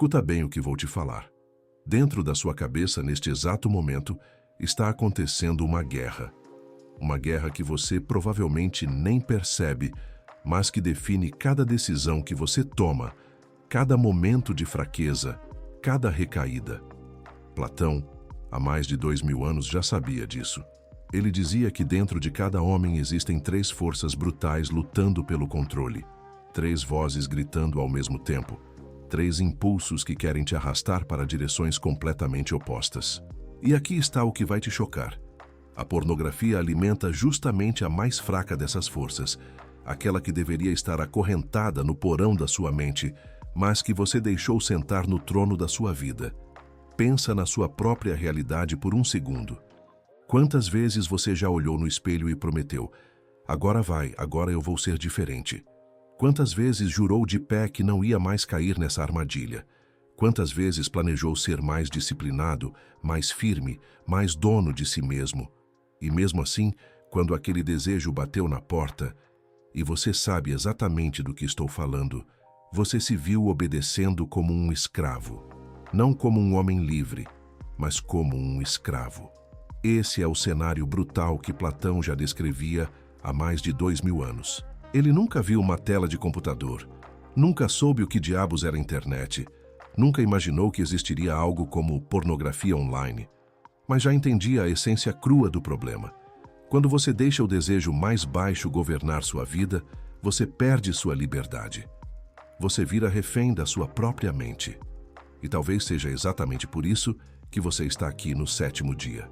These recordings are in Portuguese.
Escuta bem o que vou te falar. Dentro da sua cabeça, neste exato momento, está acontecendo uma guerra. Uma guerra que você provavelmente nem percebe, mas que define cada decisão que você toma, cada momento de fraqueza, cada recaída. Platão, há mais de 2000 anos, já sabia disso. Ele dizia que dentro de cada homem existem 3 forças brutais lutando pelo controle, 3 vozes gritando ao mesmo tempo, 3 impulsos que querem te arrastar para direções completamente opostas. E aqui está o que vai te chocar. A pornografia alimenta justamente a mais fraca dessas forças, aquela que deveria estar acorrentada no porão da sua mente, mas que você deixou sentar no trono da sua vida. Pensa na sua própria realidade por um segundo. Quantas vezes você já olhou no espelho e prometeu: agora eu vou ser diferente? Quantas vezes jurou de pé que não ia mais cair nessa armadilha? Quantas vezes planejou ser mais disciplinado, mais firme, mais dono de si mesmo? E mesmo assim, quando aquele desejo bateu na porta, e você sabe exatamente do que estou falando, você se viu obedecendo como um escravo. Não como um homem livre, mas como um escravo. Esse é o cenário brutal que Platão já descrevia há mais de 2000 anos. Ele nunca viu uma tela de computador, nunca soube o que diabos era internet, nunca imaginou que existiria algo como pornografia online, mas já entendia a essência crua do problema. Quando você deixa o desejo mais baixo governar sua vida, você perde sua liberdade. Você vira refém da sua própria mente. E talvez seja exatamente por isso que você está aqui no 7º dia.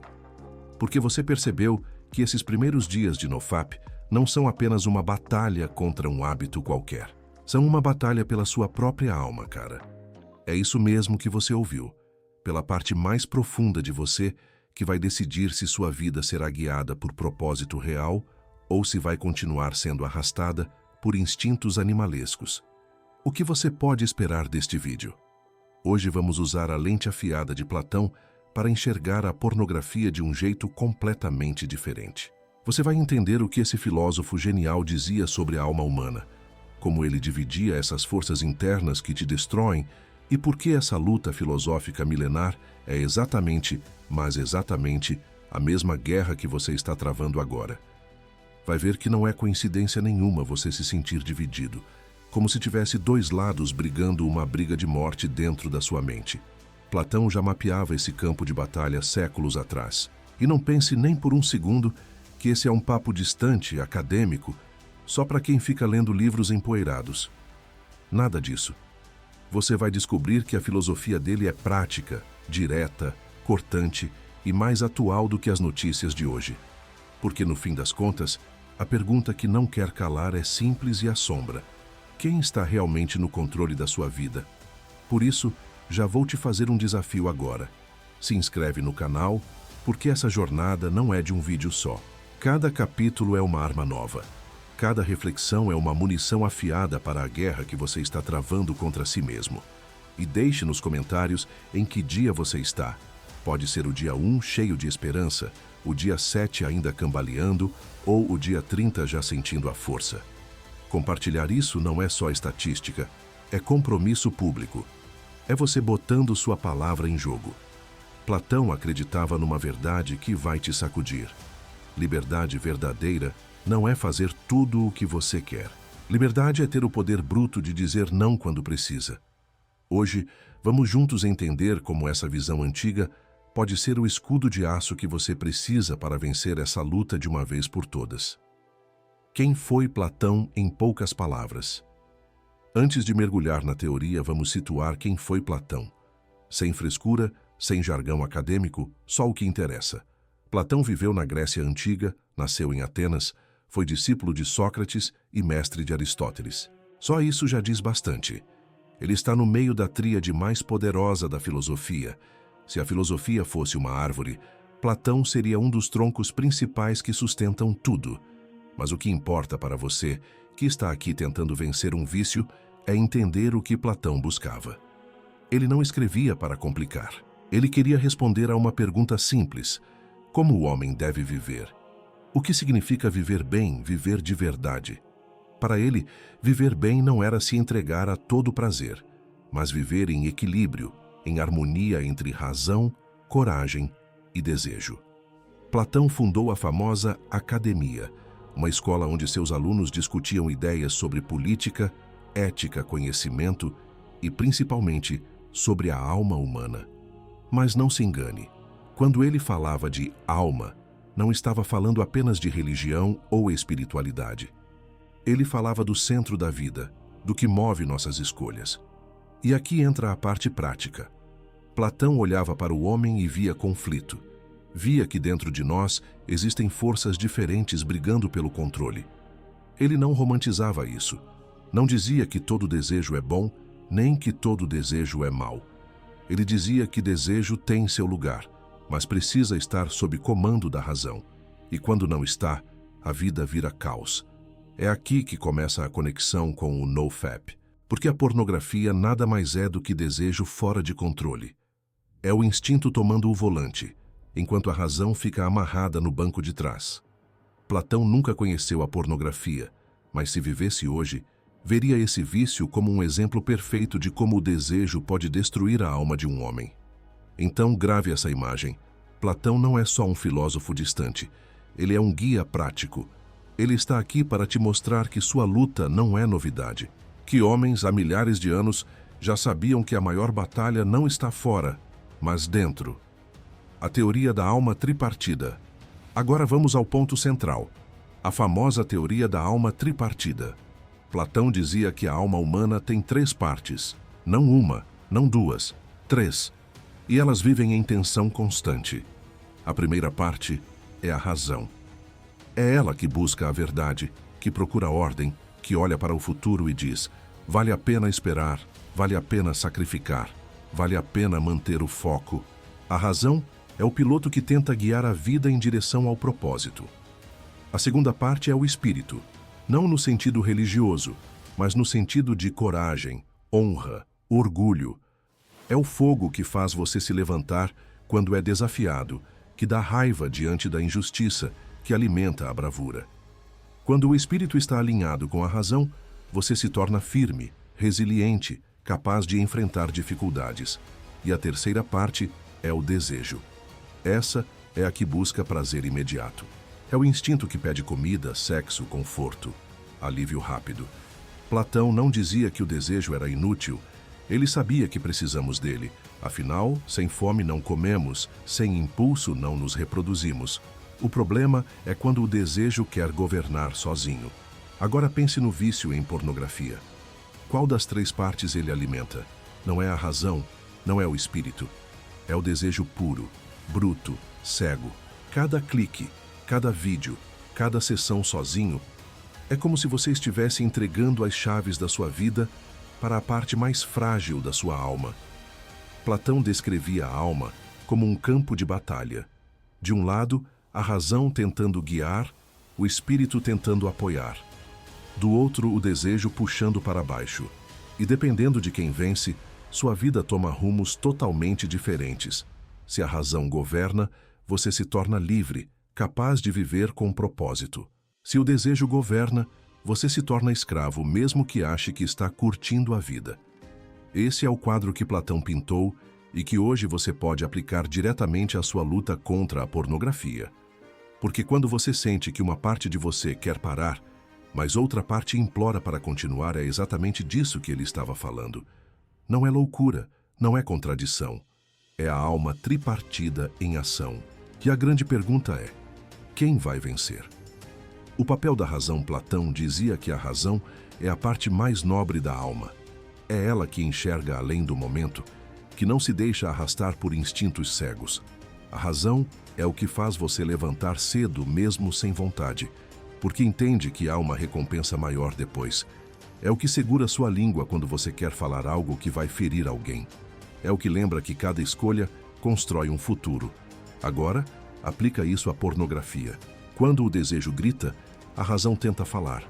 Porque você percebeu que esses primeiros dias de NoFap não são apenas uma batalha contra um hábito qualquer. São uma batalha pela sua própria alma, cara. É isso mesmo que você ouviu. Pela parte mais profunda de você, que vai decidir se sua vida será guiada por propósito real ou se vai continuar sendo arrastada por instintos animalescos. O que você pode esperar deste vídeo? Hoje vamos usar a lente afiada de Platão para enxergar a pornografia de um jeito completamente diferente. Você vai entender o que esse filósofo genial dizia sobre a alma humana, como ele dividia essas forças internas que te destroem e por que essa luta filosófica milenar é exatamente, mas exatamente, a mesma guerra que você está travando agora. Vai ver que não é coincidência nenhuma você se sentir dividido, como se tivesse 2 lados brigando uma briga de morte dentro da sua mente. Platão já mapeava esse campo de batalha séculos atrás. E não pense nem por um segundo que esse é um papo distante, acadêmico, só para quem fica lendo livros empoeirados. Nada disso. Você vai descobrir que a filosofia dele é prática, direta, cortante e mais atual do que as notícias de hoje. Porque, no fim das contas, a pergunta que não quer calar é simples e assombra. Quem está realmente no controle da sua vida? Por isso, já vou te fazer um desafio agora. Se inscreve no canal, porque essa jornada não é de um vídeo só. Cada capítulo é uma arma nova. Cada reflexão é uma munição afiada para a guerra que você está travando contra si mesmo. E deixe nos comentários em que dia você está. Pode ser o dia 1 cheio de esperança, o dia 7 ainda cambaleando ou o dia 30 já sentindo a força. Compartilhar isso não é só estatística, é compromisso público. É você botando sua palavra em jogo. Platão acreditava numa verdade que vai te sacudir. Liberdade verdadeira não é fazer tudo o que você quer. Liberdade é ter o poder bruto de dizer não quando precisa. Hoje, vamos juntos entender como essa visão antiga pode ser o escudo de aço que você precisa para vencer essa luta de uma vez por todas. Quem foi Platão em poucas palavras? Antes de mergulhar na teoria, vamos situar quem foi Platão. Sem frescura, sem jargão acadêmico, só o que interessa. Platão viveu na Grécia Antiga, nasceu em Atenas, foi discípulo de Sócrates e mestre de Aristóteles. Só isso já diz bastante. Ele está no meio da tríade mais poderosa da filosofia. Se a filosofia fosse uma árvore, Platão seria um dos troncos principais que sustentam tudo. Mas o que importa para você, que está aqui tentando vencer um vício, é entender o que Platão buscava. Ele não escrevia para complicar. Ele queria responder a uma pergunta simples: como o homem deve viver? O que significa viver bem, viver de verdade? Para ele, viver bem não era se entregar a todo prazer, mas viver em equilíbrio, em harmonia entre razão, coragem e desejo. Platão fundou a famosa Academia, uma escola onde seus alunos discutiam ideias sobre política, ética, conhecimento e, principalmente, sobre a alma humana. Mas não se engane, quando ele falava de alma, não estava falando apenas de religião ou espiritualidade. Ele falava do centro da vida, do que move nossas escolhas. E aqui entra a parte prática. Platão olhava para o homem e via conflito. Via que dentro de nós existem forças diferentes brigando pelo controle. Ele não romantizava isso. Não dizia que todo desejo é bom, nem que todo desejo é mau. Ele dizia que desejo tem seu lugar, mas precisa estar sob comando da razão. E quando não está, a vida vira caos. É aqui que começa a conexão com o NoFap, porque a pornografia nada mais é do que desejo fora de controle. É o instinto tomando o volante, enquanto a razão fica amarrada no banco de trás. Platão nunca conheceu a pornografia, mas se vivesse hoje, veria esse vício como um exemplo perfeito de como o desejo pode destruir a alma de um homem. Então grave essa imagem. Platão não é só um filósofo distante, ele é um guia prático. Ele está aqui para te mostrar que sua luta não é novidade, que homens há milhares de anos já sabiam que a maior batalha não está fora, mas dentro. A teoria da alma tripartida. Agora vamos ao ponto central, a famosa teoria da alma tripartida. Platão dizia que a alma humana tem 3 partes, não uma, não 2, 3, e elas vivem em tensão constante. A primeira parte é a razão. É ela que busca a verdade, que procura ordem, que olha para o futuro e diz: vale a pena esperar, vale a pena sacrificar, vale a pena manter o foco. A razão é o piloto que tenta guiar a vida em direção ao propósito. A segunda parte é o espírito, não no sentido religioso, mas no sentido de coragem, honra, orgulho. É o fogo que faz você se levantar quando é desafiado, que dá raiva diante da injustiça, que alimenta a bravura. Quando o espírito está alinhado com a razão, você se torna firme, resiliente, capaz de enfrentar dificuldades. E a terceira parte é o desejo. Essa é a que busca prazer imediato. É o instinto que pede comida, sexo, conforto, alívio rápido. Platão não dizia que o desejo era inútil. Ele sabia que precisamos dele. Afinal, sem fome não comemos, sem impulso não nos reproduzimos. O problema é quando o desejo quer governar sozinho. Agora pense no vício em pornografia. Qual das 3 partes ele alimenta? Não é a razão, não é o espírito. É o desejo puro, bruto, cego. Cada clique, cada vídeo, cada sessão sozinho, é como se você estivesse entregando as chaves da sua vida para a parte mais frágil da sua alma. Platão descrevia a alma como um campo de batalha. De um lado, a razão tentando guiar, o espírito tentando apoiar. Do outro, o desejo puxando para baixo. E dependendo de quem vence, sua vida toma rumos totalmente diferentes. Se a razão governa, você se torna livre, capaz de viver com propósito. Se o desejo governa, você se torna escravo, mesmo que ache que está curtindo a vida. Esse é o quadro que Platão pintou e que hoje você pode aplicar diretamente à sua luta contra a pornografia. Porque quando você sente que uma parte de você quer parar, mas outra parte implora para continuar, é exatamente disso que ele estava falando. Não é loucura, não é contradição. É a alma tripartida em ação. E a grande pergunta é: quem vai vencer? O papel da razão. Platão dizia que a razão é a parte mais nobre da alma. É ela que enxerga além do momento, que não se deixa arrastar por instintos cegos. A razão é o que faz você levantar cedo, mesmo sem vontade, porque entende que há uma recompensa maior depois. É o que segura sua língua quando você quer falar algo que vai ferir alguém. É o que lembra que cada escolha constrói um futuro. Agora, aplica isso à pornografia. Quando o desejo grita, a razão tenta falar: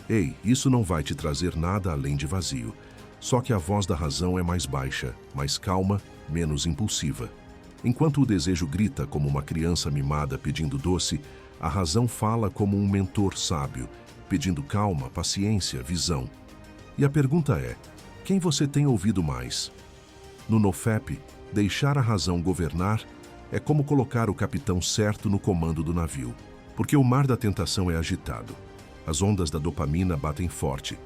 ei, isso não vai te trazer nada além de vazio. Só que a voz da razão é mais baixa, mais calma, menos impulsiva. Enquanto o desejo grita como uma criança mimada pedindo doce, a razão fala como um mentor sábio, pedindo calma, paciência, visão. E a pergunta é: Quem você tem ouvido mais? No NoFap, deixar a razão governar é como colocar o capitão certo no comando do navio, porque o mar da tentação é agitado. As ondas da dopamina batem forte,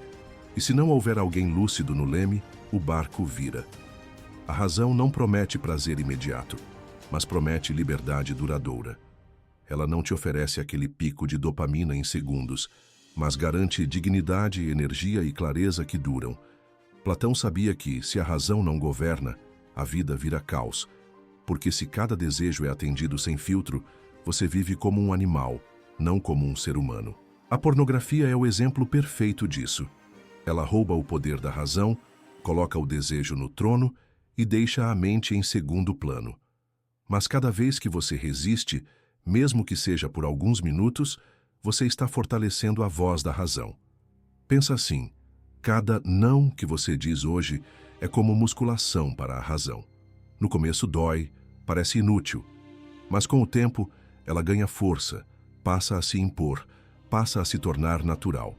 e se não houver alguém lúcido no leme, o barco vira. A razão não promete prazer imediato, mas promete liberdade duradoura. Ela não te oferece aquele pico de dopamina em segundos, mas garante dignidade, energia e clareza que duram. Platão sabia que, se a razão não governa, a vida vira caos, porque se cada desejo é atendido sem filtro, você vive como um animal, não como um ser humano. A pornografia é o exemplo perfeito disso. Ela rouba o poder da razão, coloca o desejo no trono e deixa a mente em segundo plano. Mas cada vez que você resiste, mesmo que seja por alguns minutos, você está fortalecendo a voz da razão. Pensa assim, cada não que você diz hoje é como musculação para a razão. No começo dói, parece inútil, mas com o tempo ela ganha força, passa a se impor, passa a se tornar natural.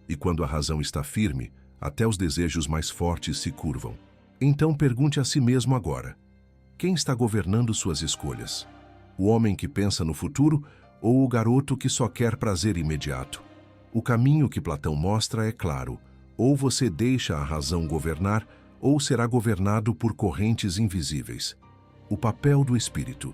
E quando a razão está firme, até os desejos mais fortes se curvam. Então pergunte a si mesmo agora: quem está governando suas escolhas? O homem que pensa no futuro ou o garoto que só quer prazer imediato? O caminho que Platão mostra é claro: ou você deixa a razão governar, ou será governado por correntes invisíveis. O papel do espírito.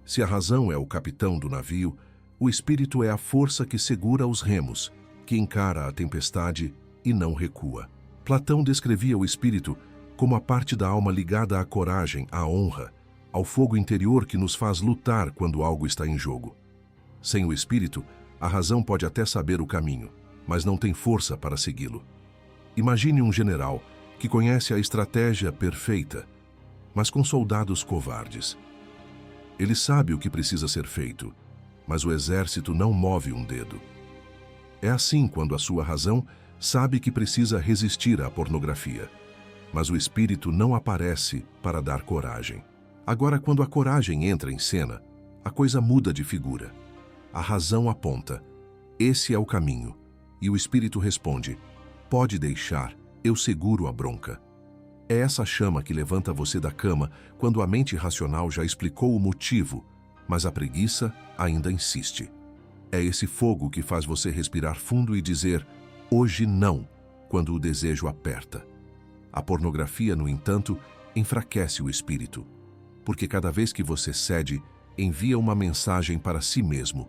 Se a razão é o capitão do navio, o espírito é a força que segura os remos, que encara a tempestade e não recua. Platão descrevia o espírito como a parte da alma ligada à coragem, à honra, ao fogo interior que nos faz lutar quando algo está em jogo. Sem o espírito, a razão pode até saber o caminho, mas não tem força para segui-lo. Imagine um general que conhece a estratégia perfeita, mas com soldados covardes. Ele sabe o que precisa ser feito, mas o exército não move um dedo. É assim quando a sua razão sabe que precisa resistir à pornografia, mas o espírito não aparece para dar coragem. Agora, quando a coragem entra em cena, a coisa muda de figura. A razão aponta: esse é o caminho, e o espírito responde: pode deixar, eu seguro a bronca. É essa chama que levanta você da cama quando a mente racional já explicou o motivo, mas a preguiça ainda insiste. É esse fogo que faz você respirar fundo e dizer: hoje não, quando o desejo aperta. A pornografia, no entanto, enfraquece o espírito, porque cada vez que você cede, envia uma mensagem para si mesmo: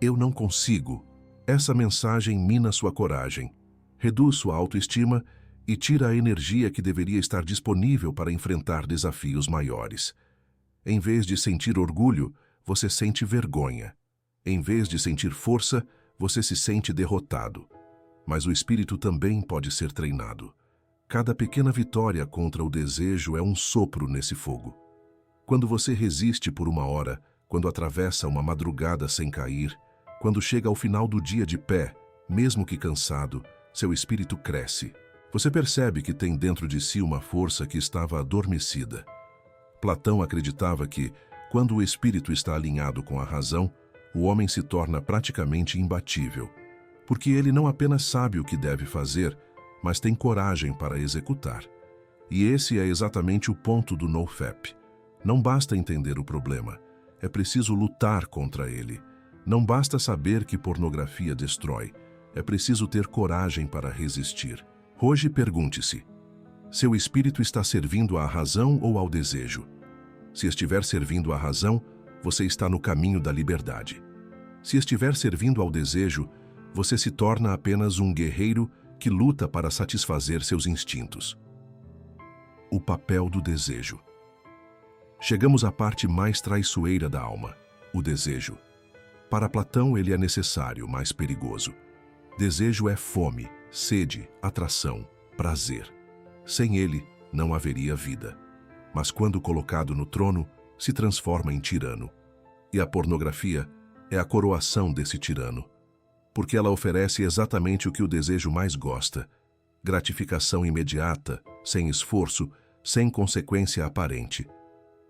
eu não consigo. Essa mensagem mina sua coragem, reduz sua autoestima e tira a energia que deveria estar disponível para enfrentar desafios maiores. Em vez de sentir orgulho, você sente vergonha. Em vez de sentir força, você se sente derrotado. Mas o espírito também pode ser treinado. Cada pequena vitória contra o desejo é um sopro nesse fogo. Quando você resiste por uma hora, quando atravessa uma madrugada sem cair, quando chega ao final do dia de pé, mesmo que cansado, seu espírito cresce. Você percebe que tem dentro de si uma força que estava adormecida. Platão acreditava que, quando o espírito está alinhado com a razão, o homem se torna praticamente imbatível, porque ele não apenas sabe o que deve fazer, mas tem coragem para executar. E esse é exatamente o ponto do NoFap. Não basta entender o problema, é preciso lutar contra ele. Não basta saber que pornografia destrói, é preciso ter coragem para resistir. Hoje pergunte-se: seu espírito está servindo à razão ou ao desejo? Se estiver servindo à razão, você está no caminho da liberdade. Se estiver servindo ao desejo, você se torna apenas um guerreiro que luta para satisfazer seus instintos. O papel do desejo. Chegamos à parte mais traiçoeira da alma, o desejo. Para Platão, ele é necessário, mas perigoso. Desejo é fome, sede, atração, prazer. Sem ele, não haveria vida. Mas quando colocado no trono, se transforma em tirano. E a pornografia é a coroação desse tirano, porque ela oferece exatamente o que o desejo mais gosta: gratificação imediata, sem esforço, sem consequência aparente.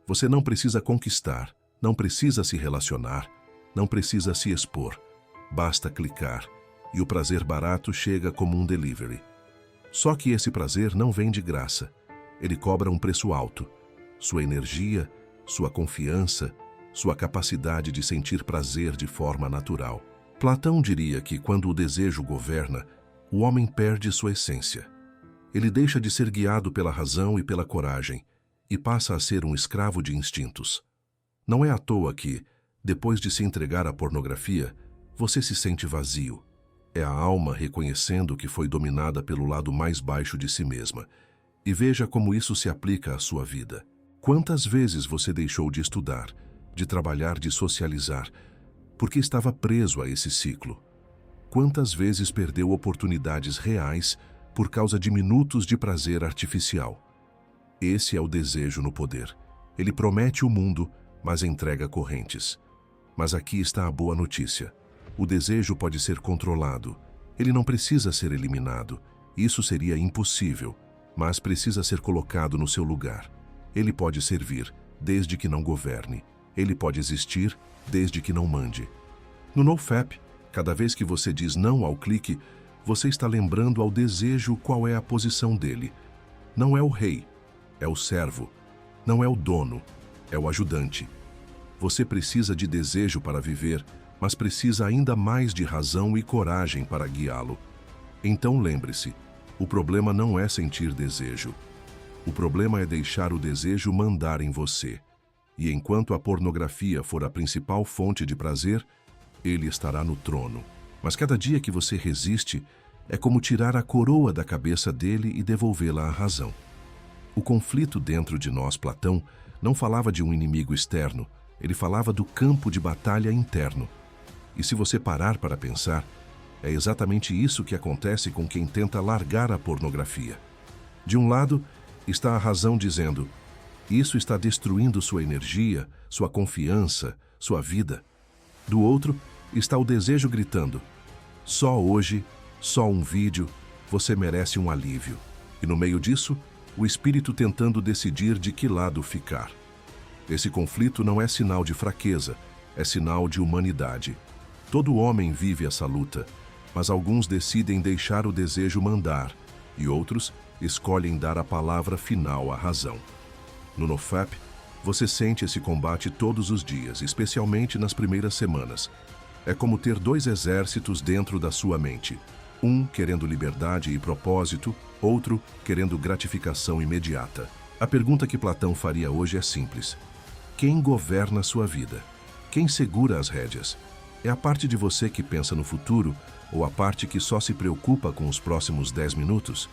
Você não precisa conquistar, não precisa se relacionar, não precisa se expor. Basta clicar, e o prazer barato chega como um delivery. Só que esse prazer não vem de graça. Ele cobra um preço alto. Sua energia, sua confiança, sua capacidade de sentir prazer de forma natural. Platão diria que quando o desejo governa, o homem perde sua essência. Ele deixa de ser guiado pela razão e pela coragem e passa a ser um escravo de instintos. Não é à toa que, depois de se entregar à pornografia, você se sente vazio. É a alma reconhecendo que foi dominada pelo lado mais baixo de si mesma. E veja como isso se aplica à sua vida. Quantas vezes você deixou de estudar, de trabalhar, de socializar, porque estava preso a esse ciclo? Quantas vezes perdeu oportunidades reais por causa de minutos de prazer artificial? Esse é o desejo no poder. Ele promete o mundo, mas entrega correntes. Mas aqui está a boa notícia. O desejo pode ser controlado. Ele não precisa ser eliminado. Isso seria impossível, mas precisa ser colocado no seu lugar. Ele pode servir, desde que não governe. Ele pode existir, desde que não mande. No NoFap, cada vez que você diz não ao clique, você está lembrando ao desejo qual é a posição dele. Não é o rei, é o servo. Não é o dono, é o ajudante. Você precisa de desejo para viver, mas precisa ainda mais de razão e coragem para guiá-lo. Então lembre-se, o problema não é sentir desejo. O problema é deixar o desejo mandar em você. E enquanto a pornografia for a principal fonte de prazer, ele estará no trono. Mas cada dia que você resiste, é como tirar a coroa da cabeça dele e devolvê-la à razão. O conflito dentro de nós, Platão, não falava de um inimigo externo, ele falava do campo de batalha interno. E se você parar para pensar, é exatamente isso que acontece com quem tenta largar a pornografia. De um lado, está a razão dizendo: isso está destruindo sua energia, sua confiança, sua vida. Do outro, está o desejo gritando: só hoje, só um vídeo, você merece um alívio. E no meio disso, o espírito tentando decidir de que lado ficar. Esse conflito não é sinal de fraqueza, é sinal de humanidade. Todo homem vive essa luta, mas alguns decidem deixar o desejo mandar e outros escolhem dar a palavra final à razão. No NoFap, você sente esse combate todos os dias, especialmente nas primeiras semanas. É como ter dois exércitos dentro da sua mente. Um querendo liberdade e propósito, outro querendo gratificação imediata. A pergunta que Platão faria hoje é simples: quem governa a sua vida? Quem segura as rédeas? É a parte de você que pensa no futuro ou a parte que só se preocupa com os próximos 10 minutos?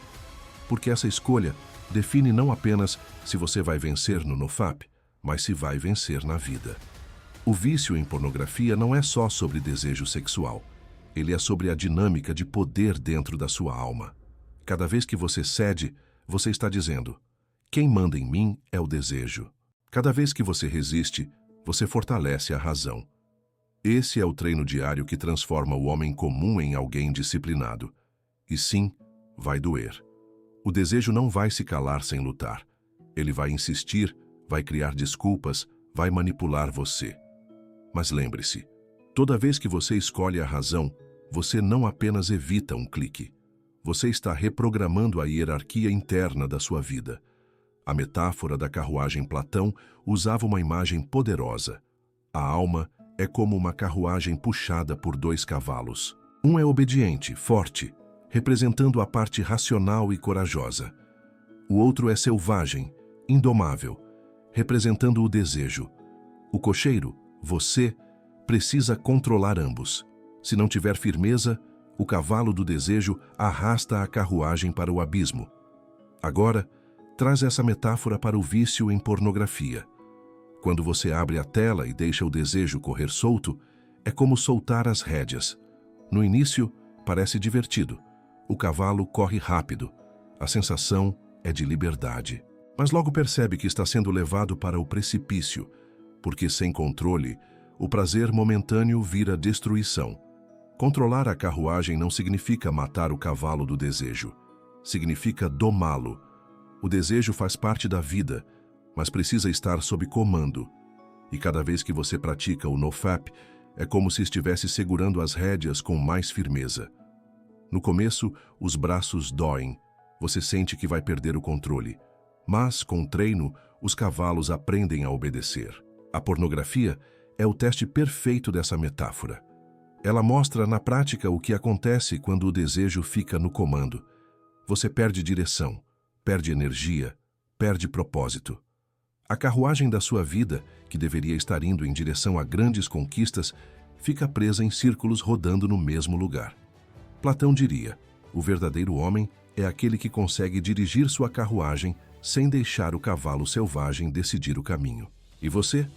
Porque essa escolha define não apenas se você vai vencer no NoFap, mas se vai vencer na vida. O vício em pornografia não é só sobre desejo sexual. Ele é sobre a dinâmica de poder dentro da sua alma. Cada vez que você cede, você está dizendo: quem manda em mim é o desejo. Cada vez que você resiste, você fortalece a razão. Esse é o treino diário que transforma o homem comum em alguém disciplinado. E sim, vai doer. O desejo não vai se calar sem lutar. Ele vai insistir, vai criar desculpas, vai manipular você. Mas lembre-se, toda vez que você escolhe a razão, você não apenas evita um clique. Você está reprogramando a hierarquia interna da sua vida. A metáfora da carruagem Platão usava uma imagem poderosa. A alma é como uma carruagem puxada por dois cavalos. Um é obediente, forte, representando a parte racional e corajosa. O outro é selvagem, indomável, representando o desejo. O cocheiro, você, precisa controlar ambos. Se não tiver firmeza, o cavalo do desejo arrasta a carruagem para o abismo. Agora, traz essa metáfora para o vício em pornografia. Quando você abre a tela e deixa o desejo correr solto, é como soltar as rédeas. No início, parece divertido. O cavalo corre rápido. A sensação é de liberdade. Mas logo percebe que está sendo levado para o precipício, porque sem controle, o prazer momentâneo vira destruição. Controlar a carruagem não significa matar o cavalo do desejo. Significa domá-lo. O desejo faz parte da vida, mas precisa estar sob comando. E cada vez que você pratica o NoFap, é como se estivesse segurando as rédeas com mais firmeza. No começo, os braços doem, Você sente que vai perder o controle, mas, com treino, os cavalos aprendem a obedecer. A pornografia é o teste perfeito dessa metáfora. Ela mostra na prática o que acontece quando o desejo fica no comando. Você perde direção, perde energia, perde propósito. A carruagem da sua vida, que deveria estar indo em direção a grandes conquistas, fica presa em círculos rodando no mesmo lugar. Platão diria: o verdadeiro homem é aquele que consegue dirigir sua carruagem sem deixar o cavalo selvagem decidir o caminho. E você?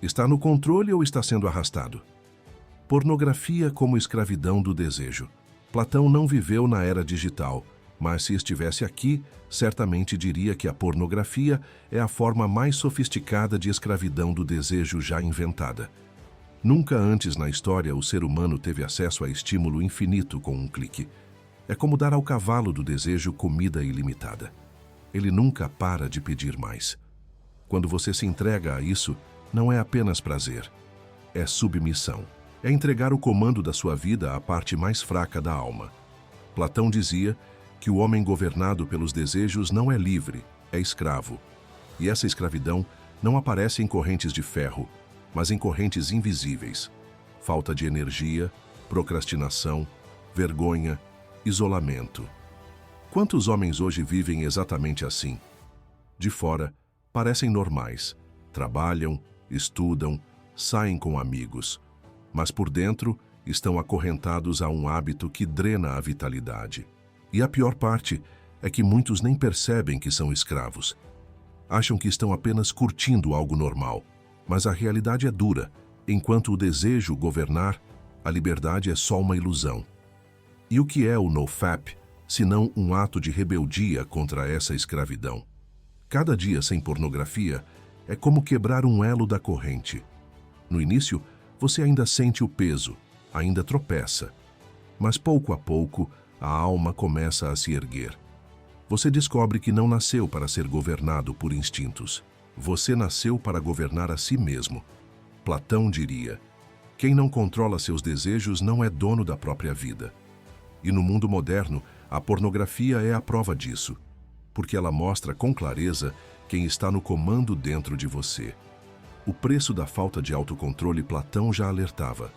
Está no controle ou está sendo arrastado? Pornografia como escravidão do desejo. Platão não viveu na era digital, mas se estivesse aqui, certamente diria que a pornografia é a forma mais sofisticada de escravidão do desejo já inventada. Nunca antes na história o ser humano teve acesso a estímulo infinito com um clique. É como dar ao cavalo do desejo comida ilimitada. Ele nunca para de pedir mais. Quando você se entrega a isso, não é apenas prazer, é submissão. É entregar o comando da sua vida à parte mais fraca da alma. Platão dizia que o homem governado pelos desejos não é livre, é escravo. E essa escravidão não aparece em correntes de ferro, mas em correntes invisíveis. Falta de energia, procrastinação, vergonha, isolamento. Quantos homens hoje vivem exatamente assim? De fora, parecem normais. Trabalham, estudam, saem com amigos. Mas por dentro, estão acorrentados a um hábito que drena a vitalidade. E a pior parte é que muitos nem percebem que são escravos. Acham que estão apenas curtindo algo normal. Mas a realidade é dura. Enquanto o desejo governar, a liberdade é só uma ilusão. E o que é o NoFap, senão um ato de rebeldia contra essa escravidão? Cada dia sem pornografia é como quebrar um elo da corrente. No início, você ainda sente o peso, ainda tropeça. Mas pouco a pouco, a alma começa a se erguer. Você descobre que não nasceu para ser governado por instintos. Você nasceu para governar a si mesmo. Platão diria: quem não controla seus desejos não é dono da própria vida. E no mundo moderno, a pornografia é a prova disso, porque ela mostra com clareza quem está no comando dentro de você. O preço da falta de autocontrole Platão já alertava.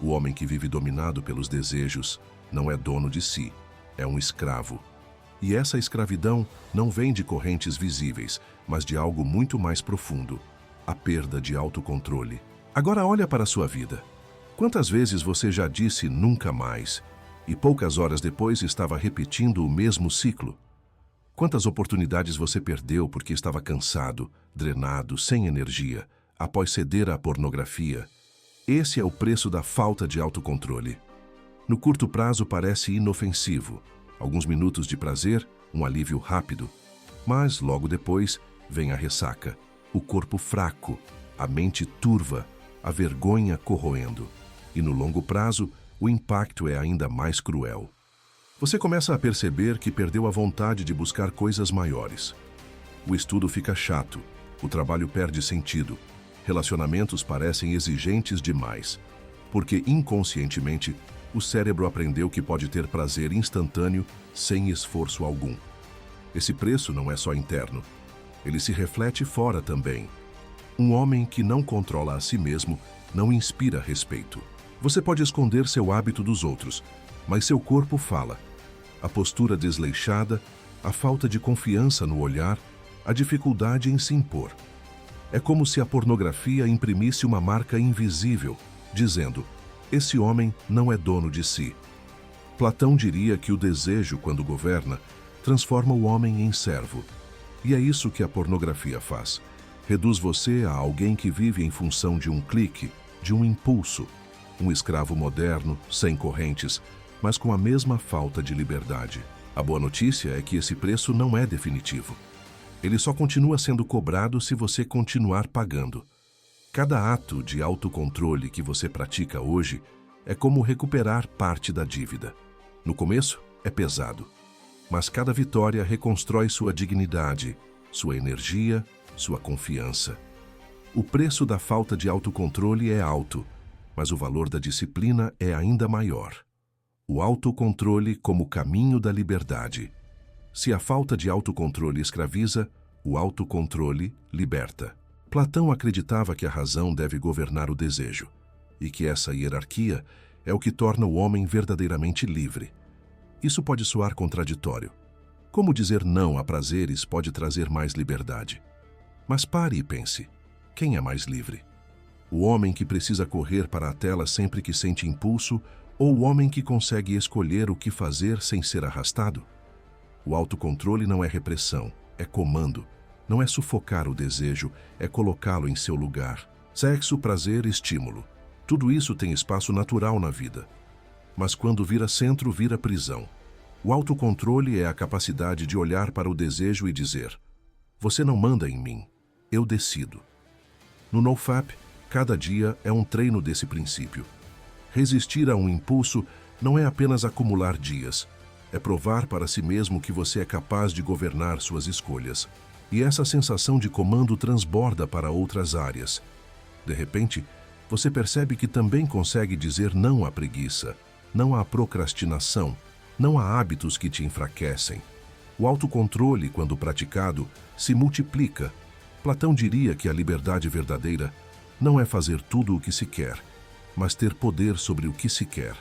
O homem que vive dominado pelos desejos não é dono de si, é um escravo. E essa escravidão não vem de correntes visíveis, mas de algo muito mais profundo: a perda de autocontrole. Agora olha para a sua vida. Quantas vezes você já disse nunca mais, e poucas horas depois estava repetindo o mesmo ciclo? Quantas oportunidades você perdeu porque estava cansado, drenado, sem energia, após ceder à pornografia? Esse é o preço da falta de autocontrole. No curto prazo parece inofensivo. Alguns minutos de prazer, um alívio rápido. Mas logo depois vem a ressaca, o corpo fraco, a mente turva, a vergonha corroendo. E no longo prazo, o impacto é ainda mais cruel. Você começa a perceber que perdeu a vontade de buscar coisas maiores. O estudo fica chato, o trabalho perde sentido, relacionamentos parecem exigentes demais, porque inconscientemente o cérebro aprendeu que pode ter prazer instantâneo sem esforço algum. Esse preço não é só interno, ele se reflete fora também. Um homem que não controla a si mesmo não inspira respeito. Você pode esconder seu hábito dos outros, mas seu corpo fala. A postura desleixada, a falta de confiança no olhar, a dificuldade em se impor. É como se a pornografia imprimisse uma marca invisível, dizendo: esse homem não é dono de si. Platão diria que o desejo, quando governa, transforma o homem em servo. E é isso que a pornografia faz. Reduz você a alguém que vive em função de um clique, de um impulso. Um escravo moderno, sem correntes, mas com a mesma falta de liberdade. A boa notícia é que esse preço não é definitivo. Ele só continua sendo cobrado se você continuar pagando. Cada ato de autocontrole que você pratica hoje é como recuperar parte da dívida. No começo, é pesado, mas cada vitória reconstrói sua dignidade, sua energia, sua confiança. O preço da falta de autocontrole é alto, mas o valor da disciplina é ainda maior. O autocontrole como caminho da liberdade. Se a falta de autocontrole escraviza, o autocontrole liberta. Platão acreditava que a razão deve governar o desejo, e que essa hierarquia é o que torna o homem verdadeiramente livre. Isso pode soar contraditório. Como dizer não a prazeres pode trazer mais liberdade? Mas pare e pense. Quem é mais livre? O homem que precisa correr para a tela sempre que sente impulso ou o homem que consegue escolher o que fazer sem ser arrastado? O autocontrole não é repressão, é comando. Não é sufocar o desejo, é colocá-lo em seu lugar. Sexo, prazer, estímulo. Tudo isso tem espaço natural na vida. Mas quando vira centro, vira prisão. O autocontrole é a capacidade de olhar para o desejo e dizer: você não manda em mim, eu decido. No NoFap, cada dia é um treino desse princípio. Resistir a um impulso não é apenas acumular dias, é provar para si mesmo que você é capaz de governar suas escolhas. E essa sensação de comando transborda para outras áreas. De repente, você percebe que também consegue dizer não à preguiça, não à procrastinação, não há hábitos que te enfraquecem. O autocontrole, quando praticado, se multiplica. Platão diria que a liberdade verdadeira não é fazer tudo o que se quer, mas ter poder sobre o que se quer.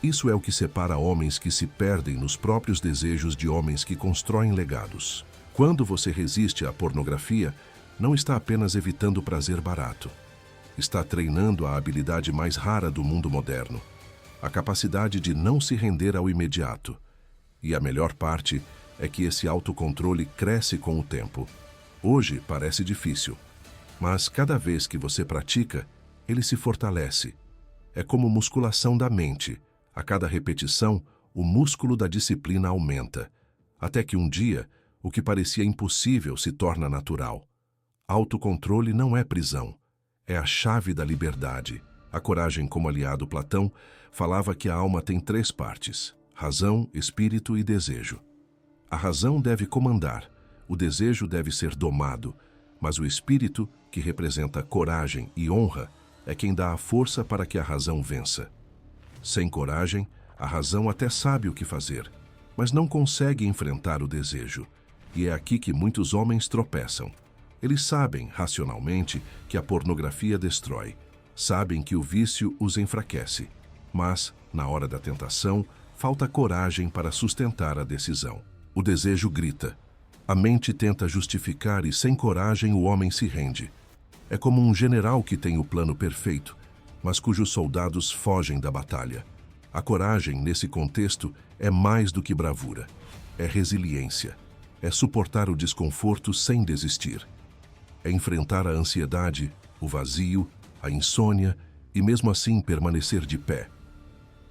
Isso é o que separa homens que se perdem nos próprios desejos de homens que constroem legados. Quando você resiste à pornografia, não está apenas evitando prazer barato. Está treinando a habilidade mais rara do mundo moderno, a capacidade de não se render ao imediato. E a melhor parte é que esse autocontrole cresce com o tempo. Hoje parece difícil, mas cada vez que você pratica, ele se fortalece. É como musculação da mente. A cada repetição, o músculo da disciplina aumenta, até que um dia, o que parecia impossível se torna natural. Autocontrole não é prisão, é a chave da liberdade. A coragem, como aliado Platão, falava que a alma tem 3 partes: razão, espírito e desejo. A razão deve comandar, o desejo deve ser domado, mas o espírito, que representa coragem e honra, é quem dá a força para que a razão vença. Sem coragem, a razão até sabe o que fazer, mas não consegue enfrentar o desejo. E é aqui que muitos homens tropeçam. Eles sabem, racionalmente, que a pornografia destrói. Sabem que o vício os enfraquece. Mas, na hora da tentação, falta coragem para sustentar a decisão. O desejo grita. A mente tenta justificar e, sem coragem, o homem se rende. É como um general que tem o plano perfeito, mas cujos soldados fogem da batalha. A coragem, nesse contexto, é mais do que bravura. É resiliência. É suportar o desconforto sem desistir. É enfrentar a ansiedade, o vazio, a insônia e mesmo assim permanecer de pé.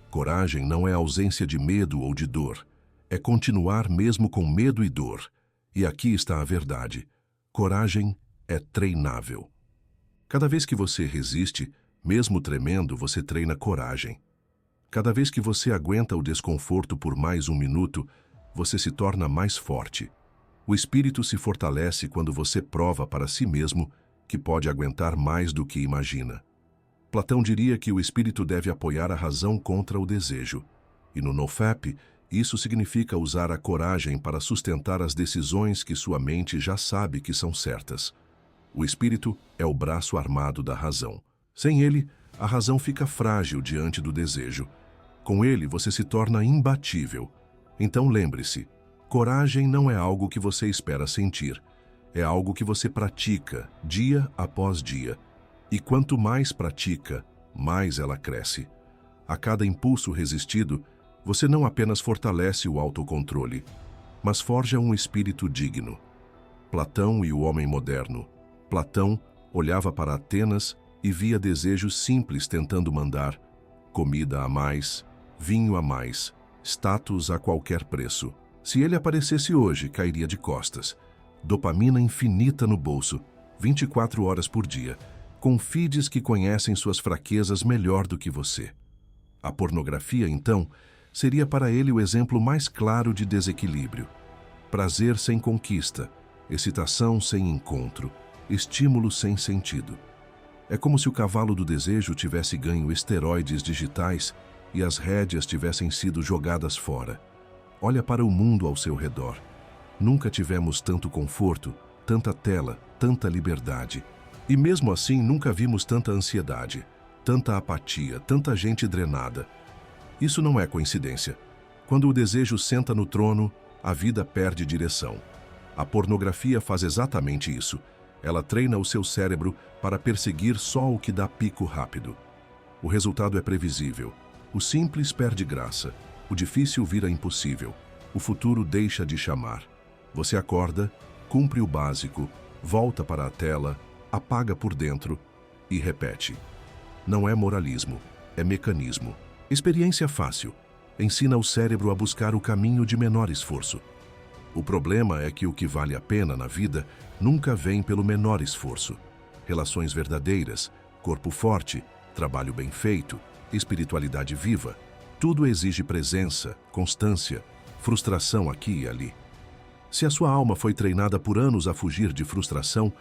Coragem não é ausência de medo ou de dor. É continuar mesmo com medo e dor. E aqui está a verdade. Coragem é treinável. Cada vez que você resiste, mesmo tremendo, você treina coragem. Cada vez que você aguenta o desconforto por mais um minuto, você se torna mais forte. O espírito se fortalece quando você prova para si mesmo que pode aguentar mais do que imagina. Platão diria que o espírito deve apoiar a razão contra o desejo. E no NoFap, isso significa usar a coragem para sustentar as decisões que sua mente já sabe que são certas. O espírito é o braço armado da razão. Sem ele, a razão fica frágil diante do desejo. Com ele, você se torna imbatível. Então lembre-se, coragem não é algo que você espera sentir. É algo que você pratica, dia após dia. E quanto mais pratica, mais ela cresce. A cada impulso resistido, você não apenas fortalece o autocontrole, mas forja um espírito digno. Platão e o homem moderno. Platão olhava para Atenas e via desejos simples tentando mandar: comida a mais, vinho a mais, status a qualquer preço. Se ele aparecesse hoje, cairia de costas. Dopamina infinita no bolso, 24 horas por dia, com feeds que conhecem suas fraquezas melhor do que você. A pornografia, então, seria para ele o exemplo mais claro de desequilíbrio. Prazer sem conquista, excitação sem encontro, estímulo sem sentido. É como se o cavalo do desejo tivesse ganho esteroides digitais e as rédeas tivessem sido jogadas fora. Olha para o mundo ao seu redor. Nunca tivemos tanto conforto, tanta tela, tanta liberdade. E mesmo assim nunca vimos tanta ansiedade, tanta apatia, tanta gente drenada. Isso não é coincidência. Quando o desejo senta no trono, a vida perde direção. A pornografia faz exatamente isso. Ela treina o seu cérebro para perseguir só o que dá pico rápido. O resultado é previsível. O simples perde graça. O difícil vira impossível. O futuro deixa de chamar. Você acorda, cumpre o básico, volta para a tela, apaga por dentro e repete. Não é moralismo, é mecanismo. Experiência fácil. Ensina o cérebro a buscar o caminho de menor esforço. O problema é que o que vale a pena na vida nunca vem pelo menor esforço. Relações verdadeiras, corpo forte, trabalho bem feito, espiritualidade viva, tudo exige presença, constância, frustração aqui e ali. Se a sua alma foi treinada por anos a fugir de frustração,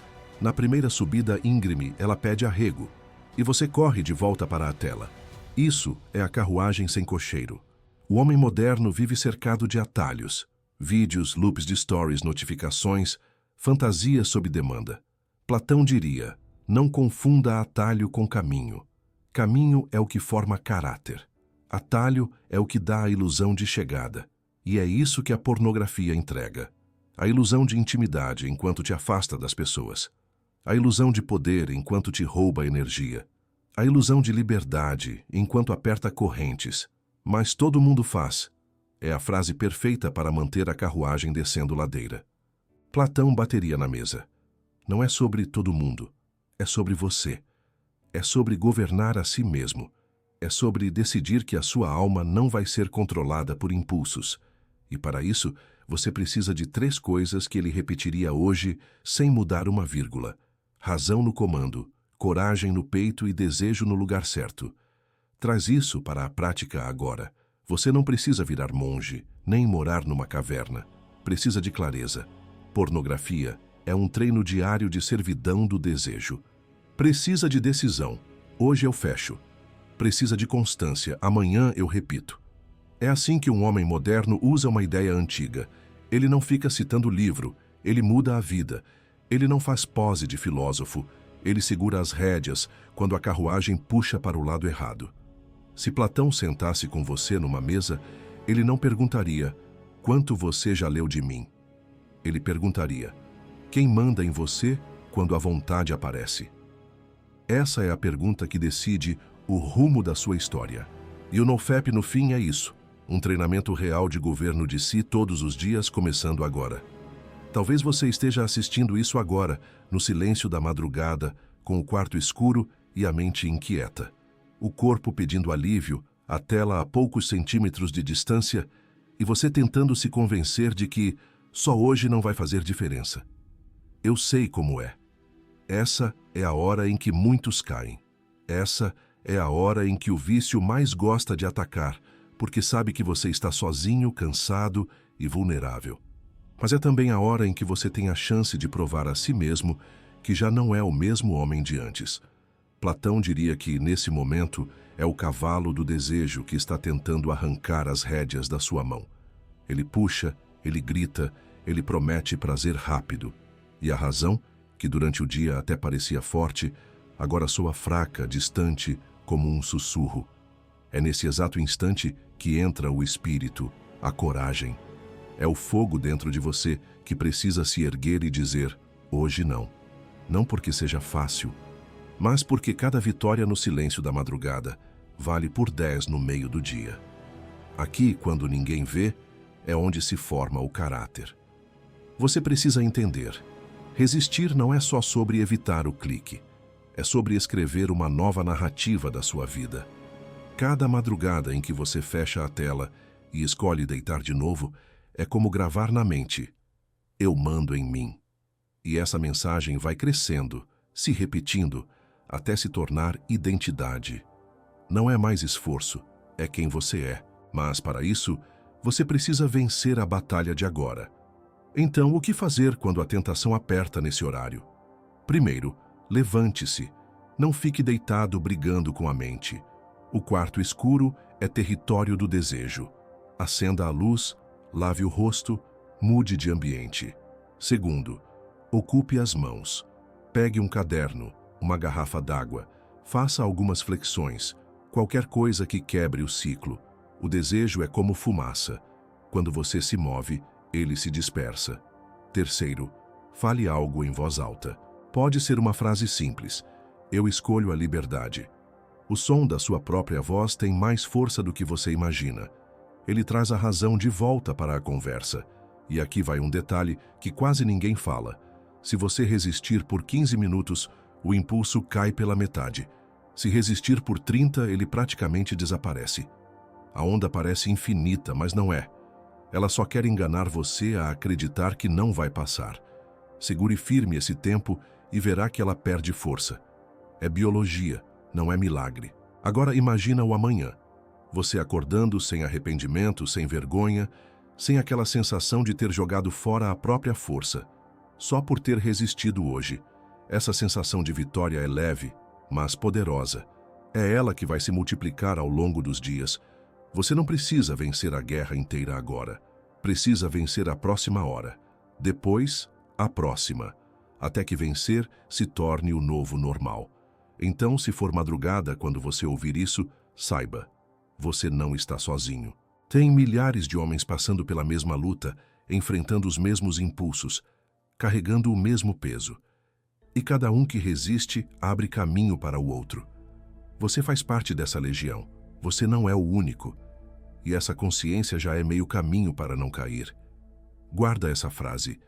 na primeira subida íngreme ela pede arrego, e você corre de volta para a tela. Isso é a carruagem sem cocheiro. O homem moderno vive cercado de atalhos, vídeos, loops de stories, notificações, fantasias sob demanda. Platão diria, não confunda atalho com caminho. Caminho é o que forma caráter. Atalho é o que dá a ilusão de chegada. E é isso que a pornografia entrega. A ilusão de intimidade enquanto te afasta das pessoas. A ilusão de poder enquanto te rouba energia. A ilusão de liberdade enquanto aperta correntes. Mas todo mundo faz. É a frase perfeita para manter a carruagem descendo ladeira. Platão bateria na mesa. Não é sobre todo mundo. É sobre você. É sobre governar a si mesmo. É sobre decidir que a sua alma não vai ser controlada por impulsos. E para isso, você precisa de 3 coisas que ele repetiria hoje sem mudar uma vírgula. Razão no comando, coragem no peito e desejo no lugar certo. Traz isso para a prática agora. Você não precisa virar monge, nem morar numa caverna. Precisa de clareza. Pornografia é um treino diário de servidão do desejo. Precisa de decisão. Hoje eu fecho. Precisa de constância. Amanhã eu repito. É assim que um homem moderno usa uma ideia antiga. Ele não fica citando livro, ele muda a vida. Ele não faz pose de filósofo, ele segura as rédeas quando a carruagem puxa para o lado errado. Se Platão sentasse com você numa mesa, ele não perguntaria, quanto você já leu de mim? Ele perguntaria, quem manda em você quando a vontade aparece? Essa é a pergunta que decide o rumo da sua história. E o NoFap no fim é isso, um treinamento real de governo de si todos os dias, começando agora. Talvez você esteja assistindo isso agora, no silêncio da madrugada, com o quarto escuro e a mente inquieta. O corpo pedindo alívio, a tela a poucos centímetros de distância, e você tentando se convencer de que só hoje não vai fazer diferença. Eu sei como é. Essa é a hora em que muitos caem. Essa é a hora em que o vício mais gosta de atacar, porque sabe que você está sozinho, cansado e vulnerável. Mas é também a hora em que você tem a chance de provar a si mesmo que já não é o mesmo homem de antes. Platão diria que, nesse momento, é o cavalo do desejo que está tentando arrancar as rédeas da sua mão. Ele puxa, ele grita, ele promete prazer rápido. E a razão, que durante o dia até parecia forte, agora soa fraca, distante, como um sussurro. É nesse exato instante que entra o espírito, a coragem. É o fogo dentro de você que precisa se erguer e dizer, hoje não. Não porque seja fácil, mas porque cada vitória no silêncio da madrugada vale por 10 no meio do dia. Aqui, quando ninguém vê, é onde se forma o caráter. Você precisa entender. Resistir não é só sobre evitar o clique. É sobre escrever uma nova narrativa da sua vida. Cada madrugada em que você fecha a tela e escolhe deitar de novo, é como gravar na mente, eu mando em mim. E essa mensagem vai crescendo, se repetindo, até se tornar identidade. Não é mais esforço, é quem você é. Mas, para isso, você precisa vencer a batalha de agora. Então, o que fazer quando a tentação aperta nesse horário? Primeiro, levante-se. Não fique deitado brigando com a mente. O quarto escuro é território do desejo. Acenda a luz, lave o rosto, mude de ambiente. Segundo, ocupe as mãos. Pegue um caderno, uma garrafa d'água, faça algumas flexões, qualquer coisa que quebre o ciclo. O desejo é como fumaça. Quando você se move, ele se dispersa. Terceiro, fale algo em voz alta. Pode ser uma frase simples. Eu escolho a liberdade. O som da sua própria voz tem mais força do que você imagina. Ele traz a razão de volta para a conversa. E aqui vai um detalhe que quase ninguém fala. Se você resistir por 15 minutos, o impulso cai pela metade. Se resistir por 30, ele praticamente desaparece. A onda parece infinita, mas não é. Ela só quer enganar você a acreditar que não vai passar. Segure firme esse tempo e verá que ela perde força. É biologia, não é milagre. Agora imagina o amanhã. Você acordando sem arrependimento, sem vergonha, sem aquela sensação de ter jogado fora a própria força, só por ter resistido hoje. Essa sensação de vitória é leve, mas poderosa. É ela que vai se multiplicar ao longo dos dias. Você não precisa vencer a guerra inteira agora. Precisa vencer a próxima hora. Depois, a próxima. Até que vencer se torne o novo normal. Então, se for madrugada quando você ouvir isso, saiba, você não está sozinho. Tem milhares de homens passando pela mesma luta, enfrentando os mesmos impulsos, carregando o mesmo peso. E cada um que resiste abre caminho para o outro. Você faz parte dessa legião. Você não é o único. E essa consciência já é meio caminho para não cair. Guarda essa frase.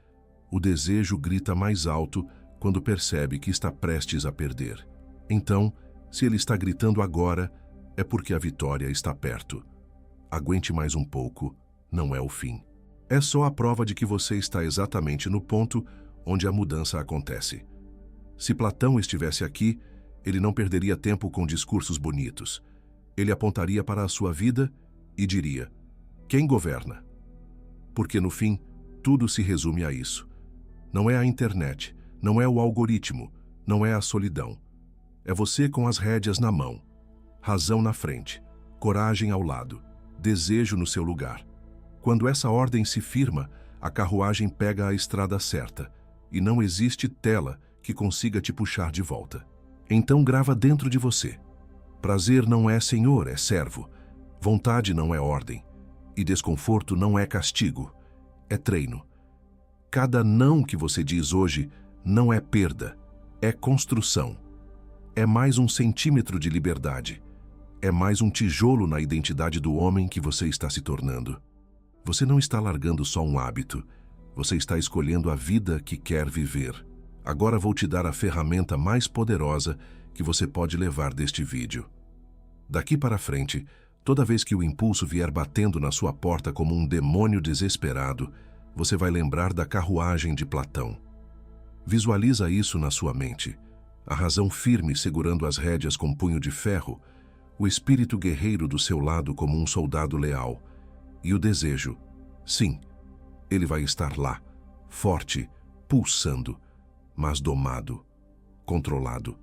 O desejo grita mais alto quando percebe que está prestes a perder. Então, se ele está gritando agora, é porque a vitória está perto. Aguente mais um pouco, não é o fim. É só a prova de que você está exatamente no ponto onde a mudança acontece. Se Platão estivesse aqui, ele não perderia tempo com discursos bonitos. Ele apontaria para a sua vida e diria: quem governa? Porque no fim, tudo se resume a isso. Não é a internet, não é o algoritmo, não é a solidão. É você com as rédeas na mão, razão na frente, coragem ao lado, desejo no seu lugar. Quando essa ordem se firma, a carruagem pega a estrada certa e não existe tela que consiga te puxar de volta. Então grava dentro de você. Prazer não é senhor, é servo. Vontade não é ordem. E desconforto não é castigo, é treino. Cada não que você diz hoje não é perda, é construção. É mais um centímetro de liberdade. É mais um tijolo na identidade do homem que você está se tornando. Você não está largando só um hábito. Você está escolhendo a vida que quer viver. Agora vou te dar a ferramenta mais poderosa que você pode levar deste vídeo. Daqui para frente, toda vez que o impulso vier batendo na sua porta como um demônio desesperado, você vai lembrar da carruagem de Platão. Visualiza isso na sua mente. A razão firme segurando as rédeas com punho de ferro, o espírito guerreiro do seu lado como um soldado leal. E o desejo, sim, ele vai estar lá, forte, pulsando, mas domado, controlado,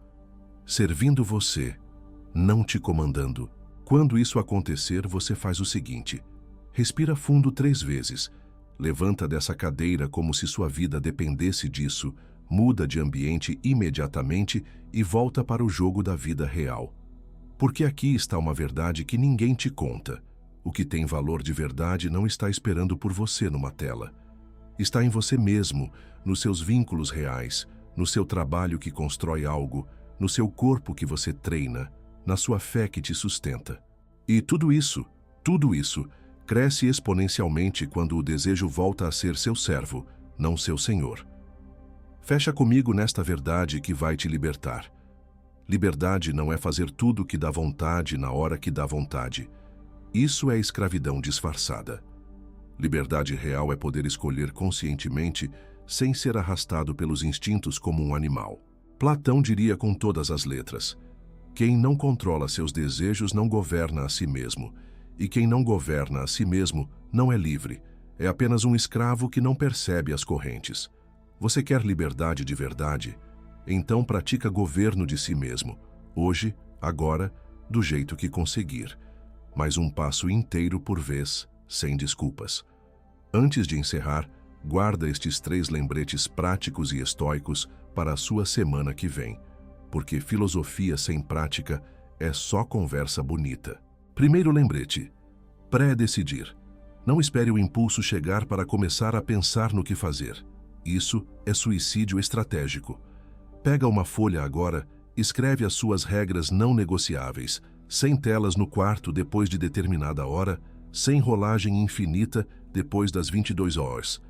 servindo você, não te comandando. Quando isso acontecer, você faz o seguinte: respira fundo 3 vezes, levanta dessa cadeira como se sua vida dependesse disso, muda de ambiente imediatamente e volta para o jogo da vida real. Porque aqui está uma verdade que ninguém te conta. O que tem valor de verdade não está esperando por você numa tela. Está em você mesmo, nos seus vínculos reais, no seu trabalho que constrói algo, no seu corpo que você treina, na sua fé que te sustenta. E tudo isso, cresce exponencialmente quando o desejo volta a ser seu servo, não seu senhor. Fecha comigo nesta verdade que vai te libertar. Liberdade não é fazer tudo o que dá vontade na hora que dá vontade. Isso é escravidão disfarçada. Liberdade real é poder escolher conscientemente sem ser arrastado pelos instintos como um animal. Platão diria com todas as letras: quem não controla seus desejos não governa a si mesmo, e quem não governa a si mesmo não é livre, é apenas um escravo que não percebe as correntes. Você quer liberdade de verdade? Então pratica governo de si mesmo, hoje, agora, do jeito que conseguir. Mas um passo inteiro por vez, sem desculpas. Antes de encerrar, Guarda estes 3 lembretes práticos e estoicos para a sua semana que vem, porque filosofia sem prática é só conversa bonita. Primeiro lembrete: pré-decidir. Não espere o impulso chegar para começar a pensar no que fazer. Isso é suicídio estratégico. Pega uma folha agora, escreve as suas regras não negociáveis, sem telas no quarto depois de determinada hora, sem rolagem infinita depois das 22 horas.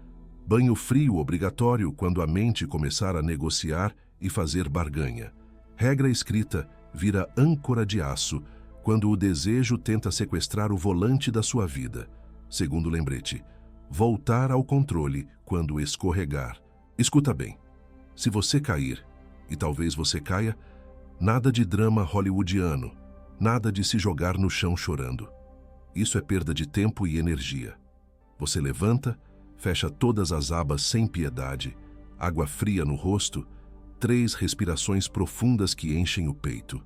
Banho frio obrigatório quando a mente começar a negociar e fazer barganha. Regra escrita vira âncora de aço quando o desejo tenta sequestrar o volante da sua vida. Segundo lembrete: voltar ao controle quando escorregar. Escuta bem, se você cair, e talvez você caia, nada de drama hollywoodiano, nada de se jogar no chão chorando. Isso é perda de tempo e energia. Você levanta, fecha todas as abas sem piedade, água fria no rosto, 3 respirações profundas que enchem o peito.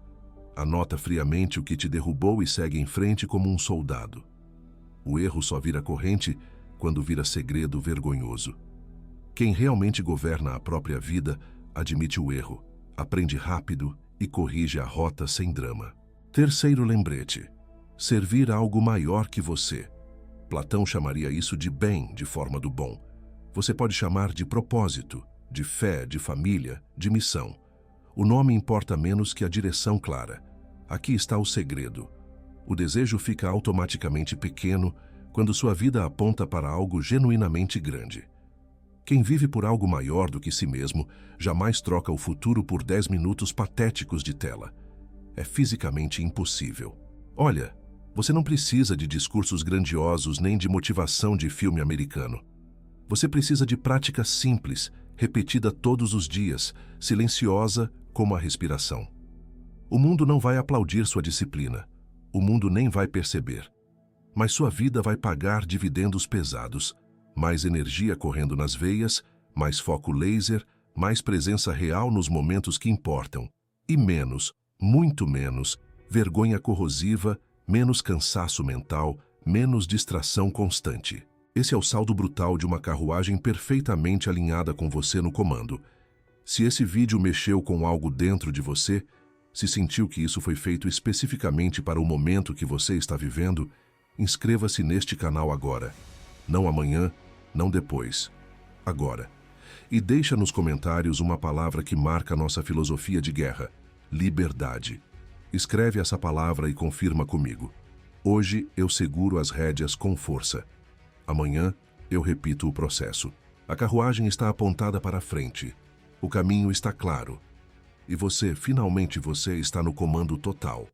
Anota friamente o que te derrubou e segue em frente como um soldado. O erro só vira corrente quando vira segredo vergonhoso. Quem realmente governa a própria vida admite o erro, aprende rápido e corrige a rota sem drama. Terceiro lembrete: servir algo maior que você. Platão chamaria isso de bem, de forma do bom. Você pode chamar de propósito, de fé, de família, de missão. O nome importa menos que a direção clara. Aqui está o segredo. O desejo fica automaticamente pequeno quando sua vida aponta para algo genuinamente grande. Quem vive por algo maior do que si mesmo jamais troca o futuro por 10 minutos patéticos de tela. É fisicamente impossível. Olha, você não precisa de discursos grandiosos nem de motivação de filme americano. Você precisa de prática simples, repetida todos os dias, silenciosa como a respiração. O mundo não vai aplaudir sua disciplina. O mundo nem vai perceber. Mas sua vida vai pagar dividendos pesados. Mais energia correndo nas veias, mais foco laser, mais presença real nos momentos que importam. E menos, muito menos, vergonha corrosiva, menos cansaço mental, menos distração constante. Esse é o saldo brutal de uma carruagem perfeitamente alinhada com você no comando. Se esse vídeo mexeu com algo dentro de você, se sentiu que isso foi feito especificamente para o momento que você está vivendo, inscreva-se neste canal agora. Não amanhã, não depois. Agora. E deixa nos comentários uma palavra que marca nossa filosofia de guerra: liberdade. Escreve essa palavra e confirma comigo. Hoje eu seguro as rédeas com força. Amanhã eu repito o processo. A carruagem está apontada para a frente. O caminho está claro. E você, finalmente você, está no comando total.